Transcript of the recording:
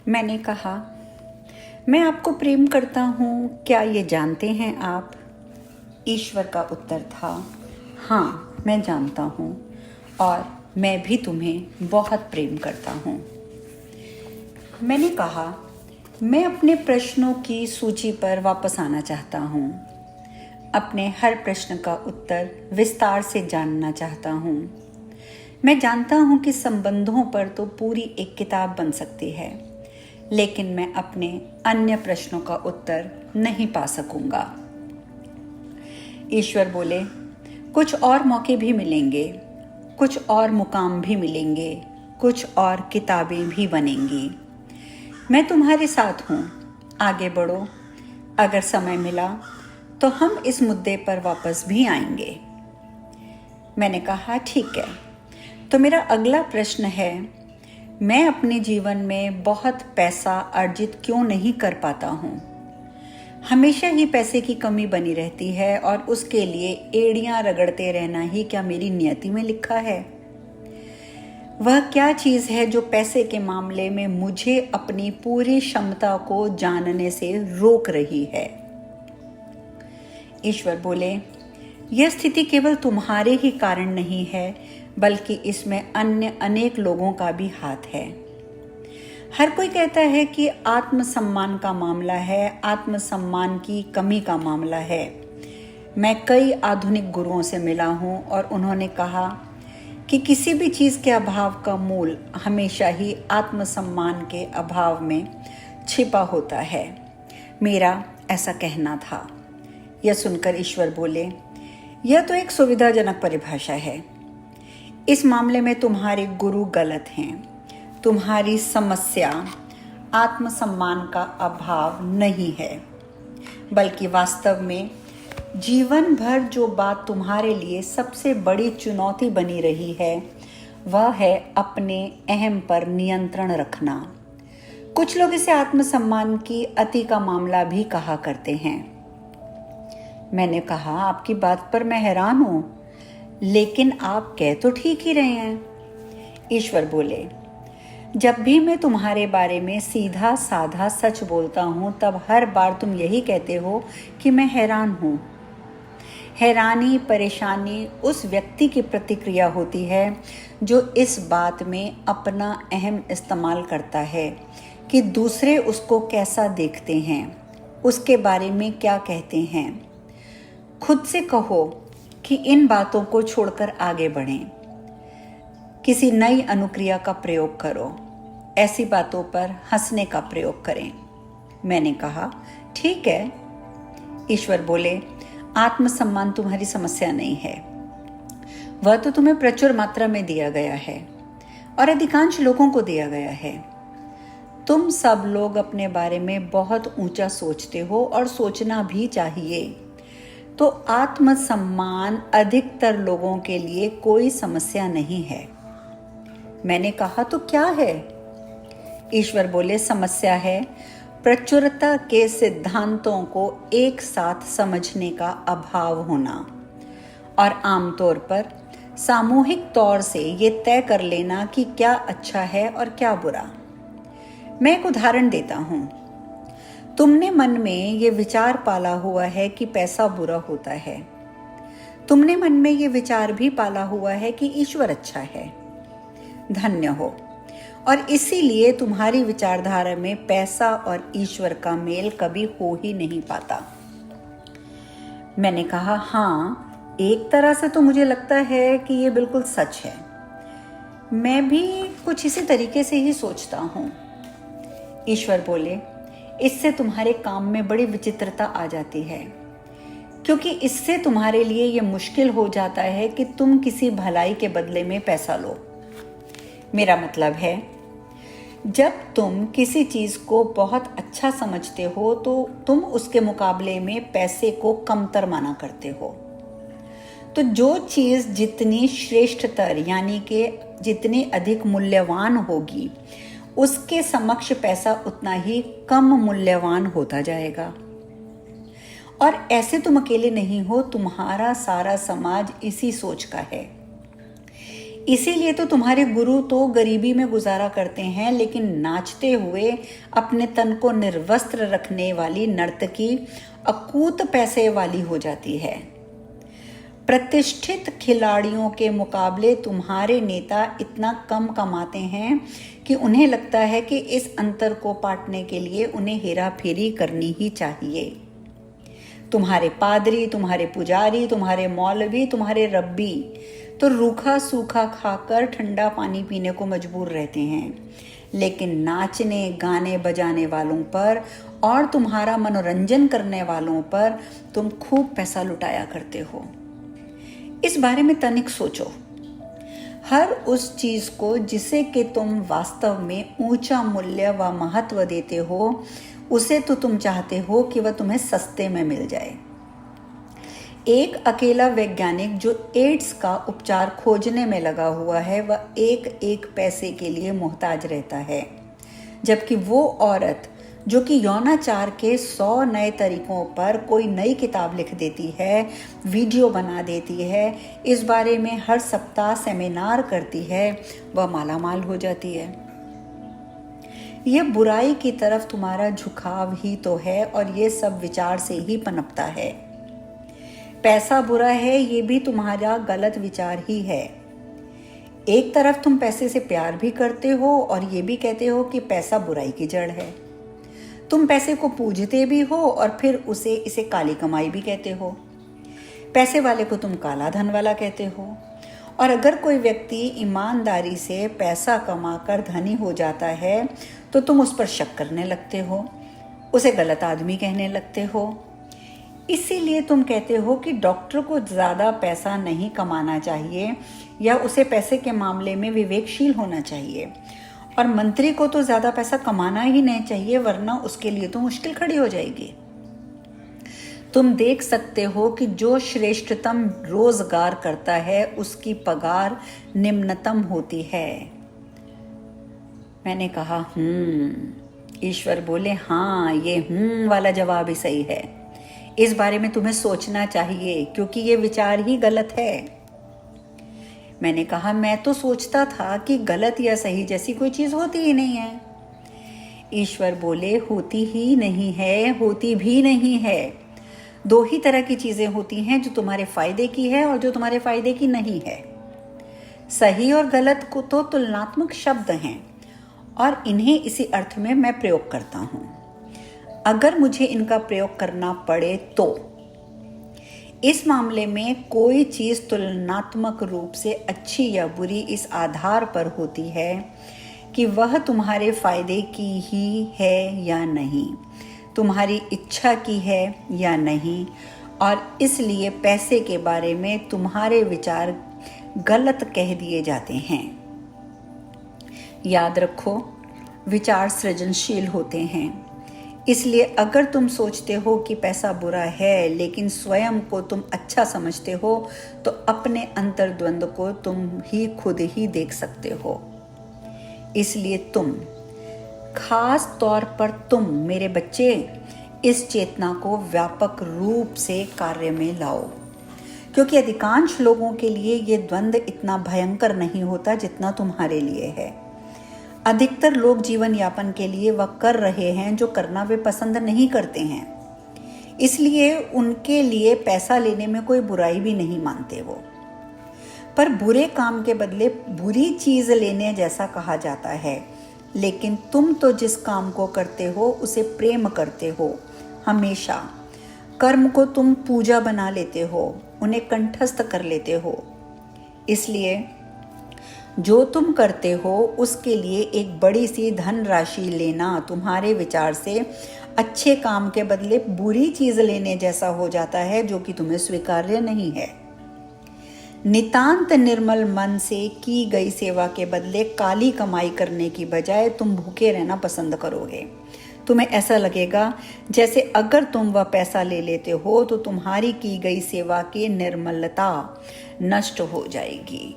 मैंने कहा, मैं आपको प्रेम करता हूँ, क्या ये जानते हैं आप? ईश्वर का उत्तर था, हाँ मैं जानता हूँ और मैं भी तुम्हें बहुत प्रेम करता हूँ। मैंने कहा, मैं अपने प्रश्नों की सूची पर वापस आना चाहता हूँ। अपने हर प्रश्न का उत्तर विस्तार से जानना चाहता हूँ। मैं जानता हूँ कि संबंधों पर तो पूरी एक किताब बन सकती है, लेकिन मैं अपने अन्य प्रश्नों का उत्तर नहीं पा सकूंगा। ईश्वर बोले, कुछ और मौके भी मिलेंगे, कुछ और मुकाम भी मिलेंगे, कुछ और किताबें भी बनेंगी। मैं तुम्हारे साथ हूँ, आगे बढ़ो। अगर समय मिला तो हम इस मुद्दे पर वापस भी आएंगे। मैंने कहा, ठीक है। तो मेरा अगला प्रश्न है, मैं अपने जीवन में बहुत पैसा अर्जित क्यों नहीं कर पाता हूँ? हमेशा ही पैसे की कमी बनी रहती है और उसके लिए एड़ियां रगड़ते रहना ही क्या मेरी नियति में लिखा है? वह क्या चीज़ है जो पैसे के मामले में मुझे अपनी पूरी क्षमता को जानने से रोक रही है? ईश्वर बोले, यह स्थिति केवल तुम्हारे ही कारण नहीं है, बल्कि इसमें अन्य अनेक लोगों का भी हाथ है। हर कोई कहता है कि आत्मसम्मान का मामला है, आत्मसम्मान की कमी का मामला है। मैं कई आधुनिक गुरुओं से मिला हूँ और उन्होंने कहा कि किसी भी चीज़ के अभाव का मूल हमेशा ही आत्मसम्मान के अभाव में छिपा होता है। मेरा ऐसा कहना था। यह सुनकर ईश्वर बोले, यह तो एक सुविधाजनक परिभाषा है। इस मामले में तुम्हारे गुरु गलत हैं। तुम्हारी समस्या आत्मसम्मान का अभाव नहीं है, बल्कि वास्तव में जीवन भर जो बात तुम्हारे लिए सबसे बड़ी चुनौती बनी रही है, वह है अपने अहम पर नियंत्रण रखना। कुछ लोग इसे आत्मसम्मान की अति का मामला भी कहा करते हैं। मैंने कहा, आपकी बात पर मैं हैरान हूं, लेकिन आप कह तो ठीक ही रहे हैं। ईश्वर बोले, जब भी मैं तुम्हारे बारे में सीधा साधा सच बोलता हूं, तब हर बार तुम यही कहते हो कि मैं हैरान हूं। हैरानी, परेशानी उस व्यक्ति की प्रतिक्रिया होती है जो इस बात में अपना अहम इस्तेमाल करता है कि दूसरे उसको कैसा देखते हैं, उसके बारे में क्या कहते हैं। खुद से कहो कि इन बातों को छोड़कर आगे बढ़ें। किसी नई अनुक्रिया का प्रयोग करो। ऐसी बातों पर हंसने का प्रयोग करें। मैंने कहा, ठीक है। ईश्वर बोले, आत्मसम्मान तुम्हारी समस्या नहीं है। वह तो तुम्हें प्रचुर मात्रा में दिया गया है और अधिकांश लोगों को दिया गया है। तुम सब लोग अपने बारे में बहुत ऊंचा सोचते हो और सोचना भी चाहिए। तो आत्मसम्मान अधिकतर लोगों के लिए कोई समस्या नहीं है। मैंने कहा, तो क्या है? ईश्वर बोले, समस्या है प्रचुरता के सिद्धांतों को एक साथ समझने का अभाव होना और आमतौर पर सामूहिक तौर से ये तय कर लेना कि क्या अच्छा है और क्या बुरा। मैं एक उदाहरण देता हूँ। तुमने मन में ये विचार पाला हुआ है कि पैसा बुरा होता है। तुमने मन में ये विचार भी पाला हुआ है कि ईश्वर अच्छा है। धन्य हो। और इसीलिए तुम्हारी विचारधारा में पैसा और ईश्वर का मेल कभी हो ही नहीं पाता। मैंने कहा, हाँ, एक तरह से तो मुझे लगता है कि ये बिल्कुल सच है। मैं भी कुछ इसी तरीके से ही सोचता हूँ। ईश्वर बोले, इससे तुम्हारे काम में बड़ी विचित्रता आ जाती है, क्योंकि इससे तुम्हारे लिए यह मुश्किल हो जाता है कि तुम किसी भलाई के बदले में पैसा लो। मेरा मतलब है, जब तुम किसी चीज को बहुत अच्छा समझते हो तो तुम उसके मुकाबले में पैसे को कमतर माना करते हो। तो जो चीज जितनी श्रेष्ठतर यानी कि जितनी अधिक मूल्यवान होगी, उसके समक्ष पैसा उतना ही कम मूल्यवान होता जाएगा। और ऐसे तुम अकेले नहीं हो, तुम्हारा सारा समाज इसी सोच का है। इसीलिए तो तुम्हारे गुरु तो गरीबी में गुजारा करते हैं, लेकिन नाचते हुए अपने तन को निर्वस्त्र रखने वाली नर्तकी अकूत पैसे वाली हो जाती है। प्रतिष्ठित खिलाड़ियों के मुकाबले तुम्हारे नेता इतना कम कमाते हैं कि उन्हें लगता है कि इस अंतर को पाटने के लिए उन्हें हेरा फेरी करनी ही चाहिए। तुम्हारे पादरी, तुम्हारे पुजारी, तुम्हारे मौलवी, तुम्हारे रब्बी तो रूखा सूखा खाकर ठंडा पानी पीने को मजबूर रहते हैं, लेकिन नाचने गाने बजाने वालों पर और तुम्हारा मनोरंजन करने वालों पर तुम खूब पैसा लुटाया करते हो। इस बारे में तनिक सोचो। हर उस चीज को जिसे कि तुम वास्तव में ऊंचा मूल्य व महत्व देते हो, उसे तो तुम चाहते हो कि वह तुम्हें सस्ते में मिल जाए। एक अकेला वैज्ञानिक जो एड्स का उपचार खोजने में लगा हुआ है, वह एक एक पैसे के लिए मोहताज रहता है, जबकि वो औरत जो कि यौनाचार के 100 नए तरीकों पर कोई नई किताब लिख देती है, वीडियो बना देती है, इस बारे में हर सप्ताह सेमिनार करती है, वह मालामाल हो जाती है। यह बुराई की तरफ तुम्हारा झुकाव ही तो है, और ये सब विचार से ही पनपता है। पैसा बुरा है, ये भी तुम्हारा गलत विचार ही है। एक तरफ तुम पैसे से प्यार भी करते हो और ये भी कहते हो कि पैसा बुराई की जड़ है। तुम पैसे को पूजते भी हो और फिर इसे काली कमाई भी कहते हो। पैसे वाले को तुम काला धन वाला कहते हो। और अगर कोई व्यक्ति ईमानदारी से पैसा कमाकर धनी हो जाता है तो तुम उस पर शक करने लगते हो, उसे गलत आदमी कहने लगते हो। इसीलिए तुम कहते हो कि डॉक्टर को ज़्यादा पैसा नहीं कमाना चाहिए या उसे पैसे के मामले में विवेकशील होना चाहिए, और मंत्री को तो ज़्यादा पैसा कमाना ही नहीं चाहिए, वरना उसके लिए तो मुश्किल खड़ी हो जाएगी। तुम देख सकते हो कि जो श्रेष्ठतम रोजगार करता है उसकी पगार निम्नतम होती है। मैंने कहा ईश्वर बोले हाँ, ये वाला जवाब ही सही है। इस बारे में तुम्हें सोचना चाहिए, क्योंकि ये विचार ही गलत है। मैंने कहा मैं तो सोचता था कि गलत या सही जैसी कोई चीज होती ही नहीं है। ईश्वर बोले होती ही नहीं है, होती भी नहीं है। दो ही तरह की चीजें होती हैं, जो तुम्हारे फायदे की है और जो तुम्हारे फायदे की नहीं है। सही और गलत को तो तुलनात्मक शब्द हैं और इन्हें इसी अर्थ में मैं प्रयोग करता हूं। अगर मुझे इनका प्रयोग करना पड़े तो इस मामले में कोई चीज तुलनात्मक रूप से अच्छी या बुरी इस आधार पर होती है कि वह तुम्हारे फायदे की ही है या नहीं, तुम्हारी इच्छा की है या नहीं, और इसलिए पैसे के बारे में तुम्हारे विचार गलत कह दिए जाते हैं। याद रखो, विचार सृजनशील होते हैं। इसलिए अगर तुम सोचते हो कि पैसा बुरा है लेकिन स्वयं को तुम अच्छा समझते हो, तो अपने अंतर्द्वंद को तुम ही खुद ही देख सकते हो। इसलिए तुम, खास तौर पर तुम मेरे बच्चे, इस चेतना को व्यापक रूप से कार्य में लाओ, क्योंकि अधिकांश लोगों के लिए ये द्वंद इतना भयंकर नहीं होता जितना तुम्हारे लिए है। अधिकतर लोग जीवन यापन के लिए वह कर रहे हैं जो करना वे पसंद नहीं करते हैं, इसलिए उनके लिए पैसा लेने में कोई बुराई भी नहीं मानते वो। पर बुरे काम के बदले बुरी चीज लेने जैसा कहा जाता है। लेकिन तुम तो जिस काम को करते हो उसे प्रेम करते हो। हमेशा कर्म को तुम पूजा बना लेते हो, उन्हें कंठस्थ कर लेते हो। इसलिए जो तुम करते हो उसके लिए एक बड़ी सी धनराशि लेना तुम्हारे विचार से अच्छे काम के बदले बुरी चीज लेने जैसा हो जाता है, जो कि तुम्हें स्वीकार्य नहीं है। नितांत निर्मल मन से की गई सेवा के बदले काली कमाई करने की बजाय तुम भूखे रहना पसंद करोगे। तुम्हें ऐसा लगेगा जैसे अगर तुम वह पैसा ले लेते हो तो तुम्हारी की गई सेवा की निर्मलता नष्ट हो जाएगी।